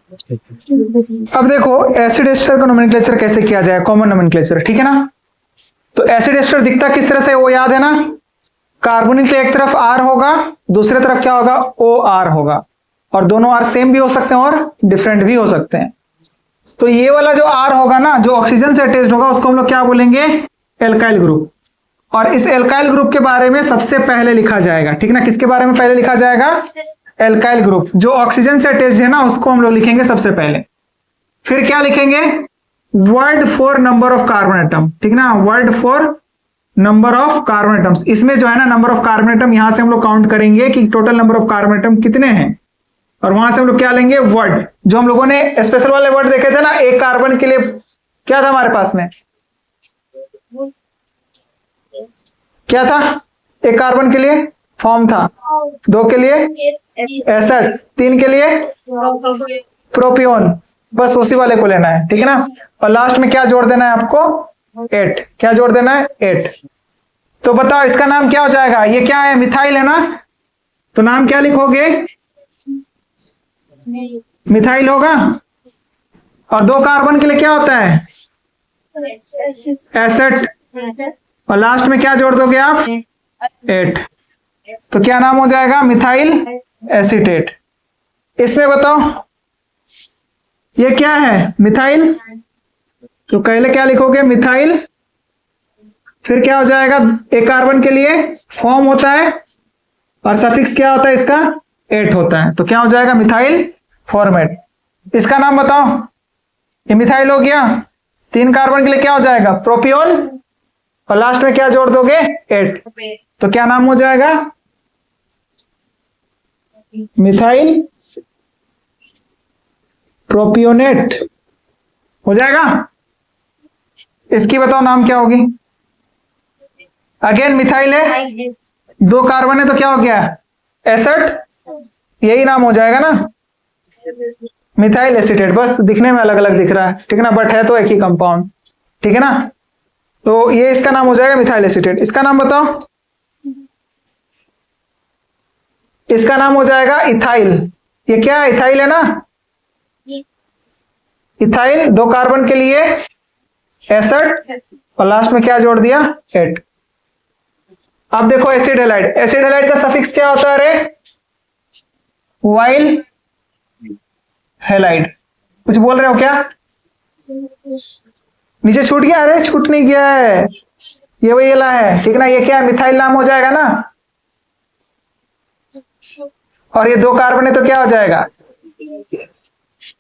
अब देखो acid ester का नोमेनक्लेचर कैसे किया जाए, कॉमन नोमेनक्लेचर, ठीक है ना। तो एसिड एस्टर दिखता किस तरह से, वो याद है ना, कार्बोनिक एक तरफ आर होगा, दूसरे तरफ क्या होगा, ओ आर होगा, और दोनों आर सेम भी हो सकते हैं और डिफरेंट भी हो सकते हैं। तो ये वाला जो आर होगा ना, जो ऑक्सीजन से अटैच्ड होगा, उसको हम लोग क्या बोलेंगे, एल्काइल ग्रुप। और इस एल्काइल ग्रुप के बारे में सबसे पहले लिखा जाएगा, ठीक ना। किसके बारे में पहले लिखा जाएगा, एल्काइल ग्रुप। जो ऑक्सीजन से अटैच्ड है ना, उसको हम लोग लिखेंगे सबसे पहले। फिर क्या लिखेंगे, word for number of carbon atom, ठीक ना, word for number of carbon atoms. इसमें जो है ना नंबर ऑफ कार्बन एटम, यहां से हम लोग काउंट करेंगे कि total number of carbon atom कितने हैं, और वहां से हम लोग क्या लेंगे, वर्ड। जो हम लोगों ने स्पेशल वाले वर्ड देखे थे ना, एक कार्बन के लिए क्या था हमारे पास में, क्या था, एक कार्बन के लिए फॉर्म था, 2 के लिए एसिड, 3 के लिए प्रोपियोन, बस उसी वाले को लेना है, ठीक है ना। और लास्ट में क्या जोड़ देना है आपको, 8, क्या जोड़ देना है, 8। तो बताओ इसका नाम क्या हो जाएगा, ये क्या है, मिथाइल है ना, तो नाम क्या लिखोगे, मिथाइल होगा। और 2 कार्बन के लिए क्या होता है, एसिड, और लास्ट में क्या जोड़ दोगे आप, 8, तो क्या नाम हो जाएगा, मिथाइल एसीटेट। इसमें बताओ ये क्या है, मिथाइल, तो पहले क्या लिखोगे, मिथाइल, फिर क्या हो जाएगा, एक कार्बन के लिए फॉर्म होता है और सफिक्स क्या होता है इसका, 8 होता है, तो क्या हो जाएगा, मिथाइल फॉर्मेट। इसका नाम बताओ, ये मिथाइल हो गया। 3 कार्बन के लिए क्या हो जाएगा, प्रोपियोन, और लास्ट में क्या जोड़ दोगे, 8, तो क्या नाम हो जाएगा, मिथाइल प्रोपियोनेट हो जाएगा। इसकी बताओ नाम क्या होगी, अगेन मिथाइल है, 2 कार्बन है, तो क्या हो गया, एसिड, यही नाम हो जाएगा ना, मिथाइल एसीटेट। बस दिखने में अलग अलग दिख रहा है, ठीक है ना, बट है तो एक ही कंपाउंड, ठीक है ना। तो ये इसका नाम हो जाएगा मिथाइल एसीटेट। इसका नाम बताओ, इसका नाम हो जाएगा इथाइल। ये क्या है, इथाइल है ना, इथाइल, 2 कार्बन के लिए एसिड, और लास्ट में क्या जोड़ दिया, 8। अब देखो एसिड हैलाइड, एसिड हैलाइड का सफिक्स क्या होता है, रे वाइल हैलाइड। कुछ बोल रहे हो क्या, नीचे छूट गया, अरे छूट नहीं गया है, ये वही वाला है, ठीक ना। ये क्या है, मिथाइल नाम हो जाएगा ना, और ये 2 कार्बन है, तो क्या हो जाएगा,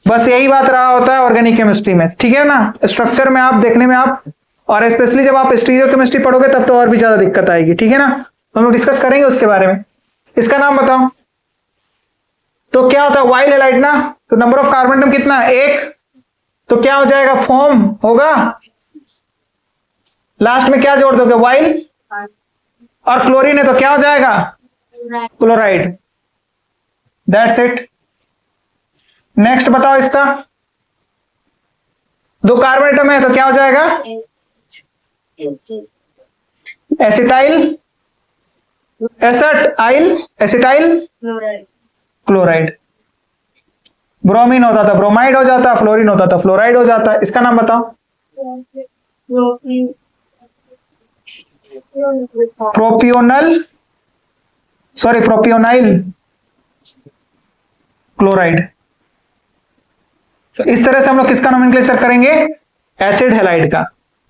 बस यही बात रहा होता है ऑर्गेनिक केमिस्ट्री में, ठीक है ना। स्ट्रक्चर में आप देखने में आप, और स्पेशली जब आप स्टीरियो केमिस्ट्री पढ़ोगे तब तो और भी ज्यादा दिक्कत आएगी, ठीक है ना। तो हम लोग डिस्कस करेंगे उसके बारे में। इसका नाम बताओ, तो क्या होता है, वाइल हैलाइड ना, तो नंबर ऑफ कार्बन एटम कितना है, 1, तो क्या हो जाएगा, फॉर्म होगा, लास्ट में क्या जोड़ दोगे, वाइल, और क्लोरीन है तो क्या हो जाएगा, क्लोराइड। That's it. नेक्स्ट बताओ इसका, 2 कार्बन एटम है तो क्या हो जाएगा, acetyl, acetyl, acetyl chloride. Bromine होता था ब्रोमाइड हो जाता, फ्लोरीन होता था फ्लोराइड हो जाता। इसका नाम बताओ, प्रोपियोनल, सॉरी प्रोपियोनाइल क्लोराइड। तो इस तरह से हम लोग किसका नोमेनक्लेचर करेंगे, एसिड हैलाइड का,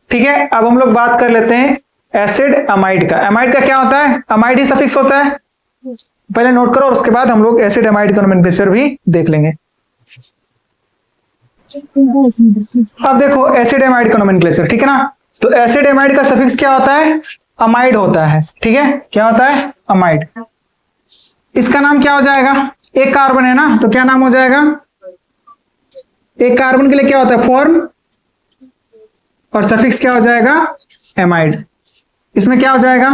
ठीक है। अब हम लोग बात कर लेते हैं एसिड अमाइड का। अमाइड का क्या होता है, अमाइड ही सफिक्स होता है, पहले नोट करो, और उसके बाद हम लोग एसिड अमाइड का नोमेनक्लेचर भी देख लेंगे। अब देखो एसिड एमाइड का नोमेनक्लेचर, ठीक है ना। तो एसिड एमाइड का सफिक्स क्या होता है, अमाइड होता है, ठीक है, क्या होता है, अमाइड। इसका नाम क्या हो जाएगा, एक कार्बन है ना, तो क्या नाम हो जाएगा, एक कार्बन के लिए क्या होता है, फॉर्म, और सफिक्स क्या हो जाएगा, एमाइड। इसमें क्या हो जाएगा,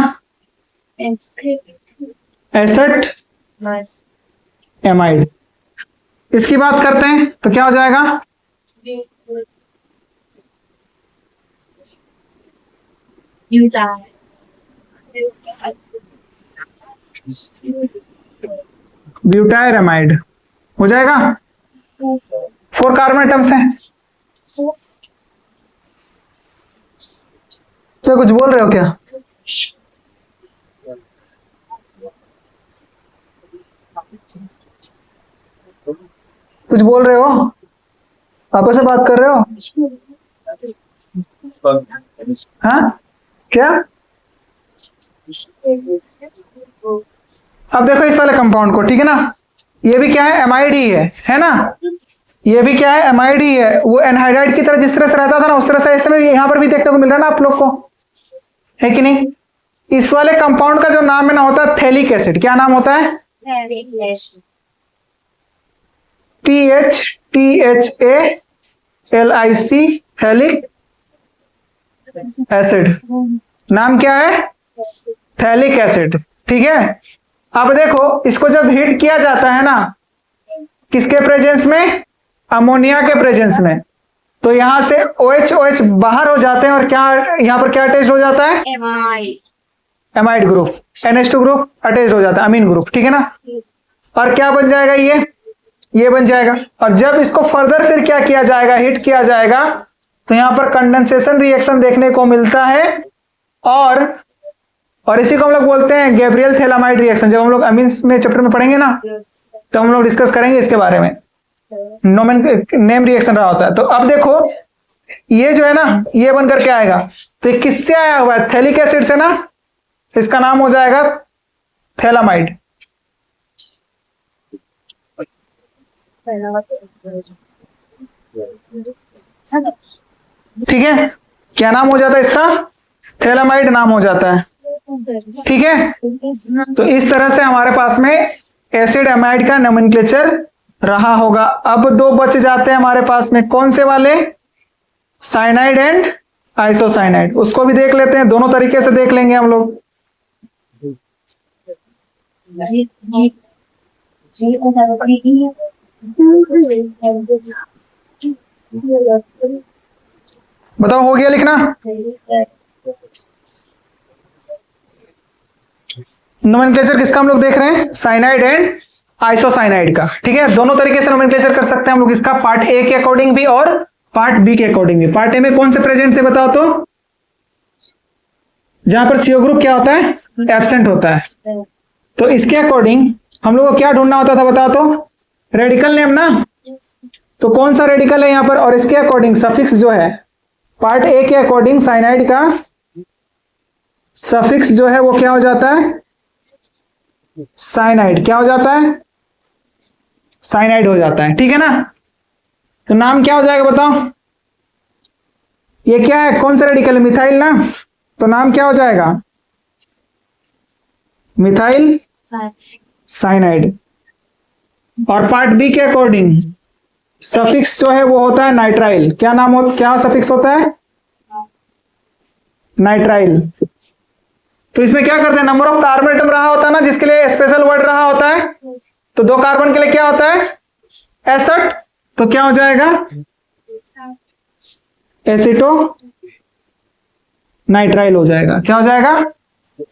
एसिड एमाइड। इसकी बात करते हैं तो क्या हो जाएगा, ब्यूटाइल एमाइड हो जाएगा। 4 कार्बन एटम्स हैं। तो कुछ बोल रहे हो क्या? कुछ बोल रहे हो? आपस में बात कर रहे हो? हाँ क्या? अब देखो इस वाले कंपाउंड को, ठीक है ना, ये भी क्या है, एमाइड ही है ना, ये भी क्या है, एमाइड ही है। वो एनहाइड्राइड की तरह जिस तरह से रहता था ना, उस तरह से ऐसे में भी यहां पर भी देखने को मिल रहा है ना आप लोग को, है कि नहीं? इस वाले कंपाउंड का जो नाम है ना होता है थैलिक एसिड। क्या नाम होता है? THALIC, phthalic acid. नाम क्या है? थैलिक एसिड, ठीक है। अब देखो इसको जब हीट किया जाता है ना, किसके प्रेजेंस में? अमोनिया के प्रेजेंस में, तो यहां से OH OH बाहर हो जाते हैं और क्या यहां पर क्या अटैच हो जाता है? Amide group. NH2 group attach हो जाता है, अमीन ग्रुप, ठीक है ना। और क्या बन जाएगा? ये बन जाएगा। और जब इसको फर्दर फिर क्या किया जाएगा, हिट किया जाएगा, तो यहां पर कंडेंसेशन रिएक्शन देखने को मिलता है। और इसी को हम लोग बोलते हैं गैब्रियल थैलामाइड रिएक्शन। जब हम लोग अमीन्स में चैप्टर में पढ़ेंगे ना, तो हम लोग डिस्कस करेंगे इसके बारे में। नेम रिएक्शन रहा होता है। तो अब देखो ये जो है ना, ये बन करके आएगा, तो ये किससे आया हुआ है? थैलिक एसिड से ना, इसका नाम हो जाएगा थैलामाइड। ठीक है, क्या नाम हो जाता है इसका? थैलामाइड नाम हो जाता है, ठीक है। तो इस तरह से हमारे पास में एसिड एमाइड का नोमेनक्लेचर रहा होगा। अब 2 बच जाते हैं हमारे पास में, कौन से वाले? Cyanide and isocyanide. उसको भी देख लेते हैं, दोनों तरीके से देख लेंगे हम लोग। बताओ हो गया लिखना? नोमेनक्लेचर किसका हम लोग देख रहे हैं? साइनाइड एंड आइसोसाइनाइड का, ठीक है। दोनों तरीके से नोमेनक्लेचर कर सकते हैं हम लोग इसका, पार्ट ए के अकॉर्डिंग भी और पार्ट बी के अकॉर्डिंग भी। पार्ट ए में कौन से प्रेजेंट थे बताओ तो? जहां पर CO ग्रुप क्या होता है? एब्सेंट होता है। तो इसके अकॉर्डिंग हम लोग को क्या ढूंढना होता था बताओ तो? रेडिकल नेम ना। तो कौन सा रेडिकल है यहां पर? और इसके अकॉर्डिंग सफिक्स जो है, पार्ट ए के अकॉर्डिंग साइनाइड का सफिक्स जो है वो क्या हो जाता है? साइनाइड। क्या हो जाता है? साइनाइड हो जाता है, ठीक है ना। तो नाम क्या हो जाएगा बताओ? ये क्या है, कौन सा रेडिकल है? मिथाइल ना। तो नाम क्या हो जाएगा? Methyl cyanide. और पार्ट बी के अकॉर्डिंग सफिक्स जो है वो होता है नाइट्राइल। क्या नाम हो, क्या सफिक्स होता है? नाइट्राइल। तो इसमें क्या करते हैं, नंबर ऑफ कार्बन एटम रहा होता है ना, जिसके लिए स्पेशल वर्ड रहा होता है। तो 2 कार्बन के लिए क्या होता है? एसट। तो क्या हो जाएगा? एसिटो नाइट्राइल हो जाएगा। क्या हो जाएगा?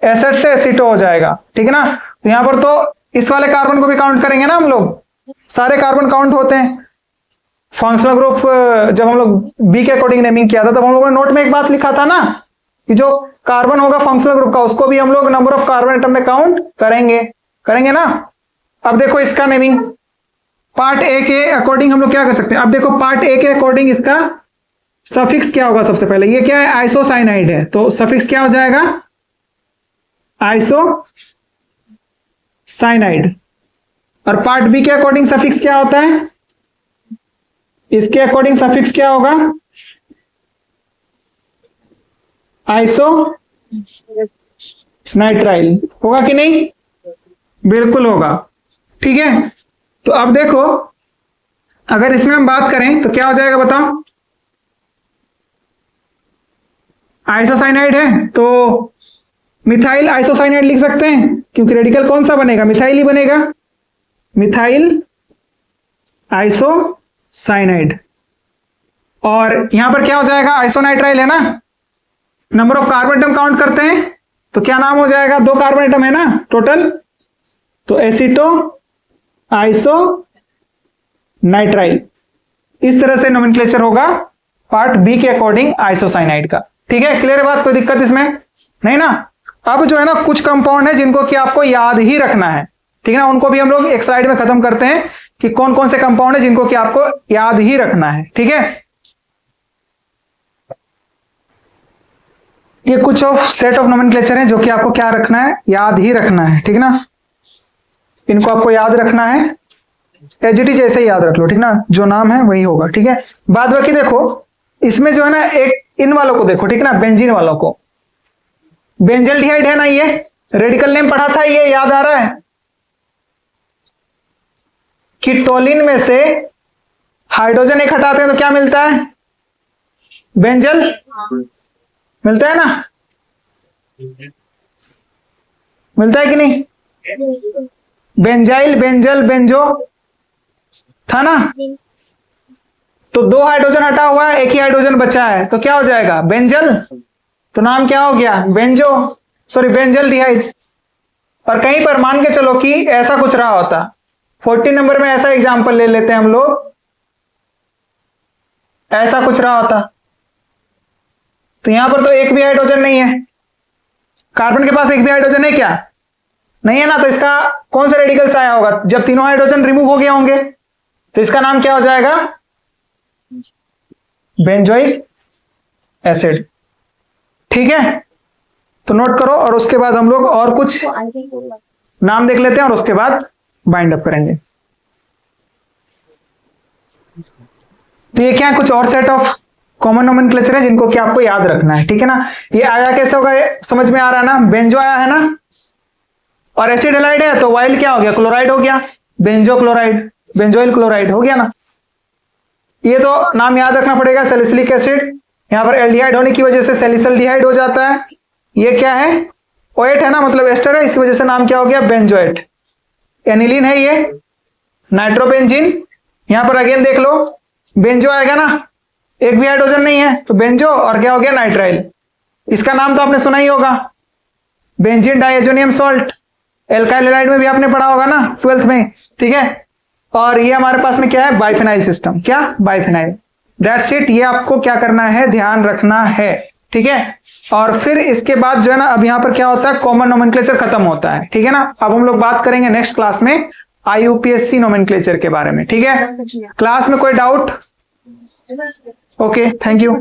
एसिड से एसिटो हो जाएगा, ठीक है ना। तो यहां पर तो इस वाले कार्बन को भी काउंट करेंगे ना हम लोग, सारे कार्बन काउंट होते हैं। फंक्शनल ग्रुप जब हम लोग बी के अकॉर्डिंग नेमिंग किया था, तब हम लोगों ने नोट में एक बात लिखा था ना कि जो कार्बन होगा फंक्शनल ग्रुप का, उसको भी हम लोग नंबर ऑफ कार्बन एटम में काउंट करेंगे ना। अब देखो इसका नेमिंग पार्ट ए के अकॉर्डिंग हम लोग क्या कर सकते हैं। अब देखो पार्ट ए के अकॉर्डिंग इसका सफिक्स क्या होगा? सबसे पहले ये क्या है? आइसोसाइनाइड है, तो सफिक्स क्या हो जाएगा? आइसोसाइनाइड। और पार्ट बी के अकॉर्डिंग सफिक्स क्या होता है? इसके अकॉर्डिंग सफिक्स क्या होगा? Iso nitrile. होगा कि नहीं? बिल्कुल होगा, ठीक है। तो अब देखो अगर इसमें हम बात करें तो क्या हो जाएगा बताओ? आइसोसाइनाइड है तो मिथाइल आइसोसाइनाइड लिख सकते हैं, क्योंकि रेडिकल कौन सा बनेगा? मिथाइल ही बनेगा, मिथाइल आइसोसाइनाइड। और यहां पर क्या हो जाएगा? आइसोनाइट्राइल है ना। Number of carbon atom count करते हैं तो क्या नाम हो जाएगा? 2 कार्बन एटम है ना टोटल, तो एसिटो आइसो नाइट्राइल। इस तरह से नोमेनक्लेचर होगा पार्ट बी के अकॉर्डिंग आइसोसाइनाइड का। ठीक है, क्लियर बात, कोई दिक्कत इसमें नहीं ना। अब जो है ना कुछ कंपाउंड है जिनको कि आपको याद ही रखना है, ठीक है ना, उनको भी हम लोग एक स्लाइड में खत्म करते हैं कि कौन कौन से कंपाउंड है जिनको कि आपको याद ही रखना है। ठीक है, ये कुछ ऑफ सेट ऑफ नोमेनक्लेचर है जो कि आपको क्या रखना है, याद ही रखना है। ठीक ना, इनको आपको याद रखना है, एज इट इज ऐसे ही याद रख लो। ठीक ना, जो नाम है वही होगा। ठीक है, बाद बाकी देखो इसमें जो है ना एक इन वालों को देखो, ठीक ना, बेंजीन वालों को, बेंजल्डिहाइड है ना, ये रेडिकल नेम पढ़ा था, ये याद आ रहा है कि टोलिन में से हाइड्रोजन एक हटाते हैं तो क्या मिलता है, बेंजल मिलता है ना, मिलता है कि नहीं, बेंजाइल, बेंजल, बेंजो था ना। तो दो हाइड्रोजन हटा हुआ है, एक ही हाइड्रोजन बचा है, तो क्या हो जाएगा, बेंजल। तो नाम क्या हो गया, बेंजो, सॉरी बेंजल डिहाइड। और कहीं पर मान के चलो कि ऐसा कुछ रहा होता, 14 नंबर में ऐसा एग्जांपल ले लेते हैं हम लोग, ऐसा कुछ रहा होता, तो यहां पर तो एक भी हाइड्रोजन नहीं है, कार्बन के पास एक भी हाइड्रोजन है क्या, नहीं है ना, तो इसका कौन सा रेडिकल से आया होगा, जब तीनों हाइड्रोजन रिमूव हो गए होंगे, तो इसका नाम क्या हो जाएगा, बेंजोइक एसिड। ठीक है, तो नोट करो, और उसके बाद हम लोग और कुछ नाम देख लेते हैं और उसके बाद बाइंड अप करेंगे। तो ये क्या है, कुछ और सेट ऑफ कॉमन नोमेनक्लेचर है जिनको कि आपको याद रखना है। ठीक है ना, ये आया कैसे होगा, ये समझ में आ रहा है ना, बेंजो आया है ना, और एसिड हैलाइड है तो वाइल क्या हो गया, क्लोराइड हो गया, बेंजो क्लोराइड, बेंजोइल क्लोराइड हो गया ना। ये तो नाम याद रखना पड़ेगा, सैलिसिलिक एसिड, यहां पर एल्डिहाइड होने की वजह से सैलिसल्डिहाइड हो जाता है। ये क्या है, ओएट है ना, मतलब एस्टर है, इसी वजह से नाम क्या हो गया, बेंजोएट। एनिलीन है ये, नाइट्रोबेंजीन, यहां पर अगेन देख लो बेंजो आएगा ना, एक भी हाइड्रोजन नहीं है तो बेंजो, और क्या हो गया, नाइट्राइल। इसका नाम तो आपने सुना ही होगा, benzene diazonium salt, alkyl halide में भी आपने पढ़ा होगा ना 12th में। ठीक है, और ये हमारे पास में क्या है, बाइफेनाइल सिस्टम, क्या, बाइफेनाइल, दैट्स इट। ये आपको क्या करना है, ध्यान रखना है। ठीक है, और फिर इसके बाद जो है ना, अब यहां पर क्या होता है, कॉमन नोमेनक्लेचर खत्म होता है। ठीक है ना, अब हम लोग बात करेंगे नेक्स्ट क्लास में आईयूपीएससी नोमेनक्लेचर के बारे में। ठीक है, क्लास में कोई डाउट, ओके, थैंक यू।